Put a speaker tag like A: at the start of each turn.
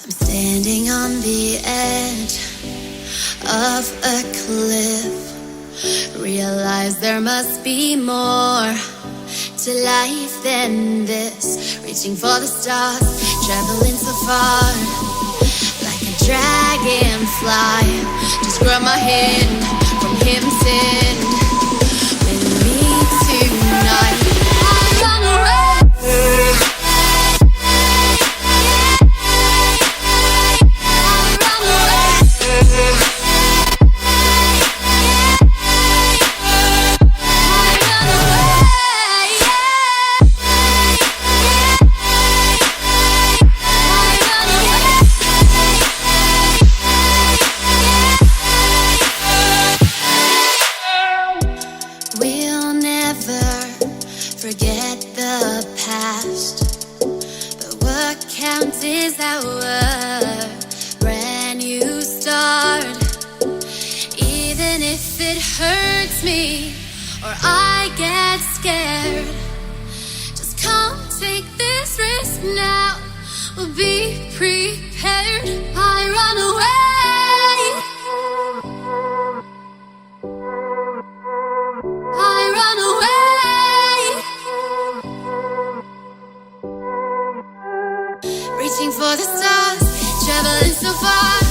A: I'm standing on the edge of a cliff. Realize there must be more to life than this. Reaching for the stars, traveling so far, like a dragonfly. Just grab my hand from heaven send. With me tonight, I run away. Is our brand new start. Even if it hurts me or I get scared, just come take this risk now. We'll be prepared. I run away. I run away. Reaching for the stars, traveling so far.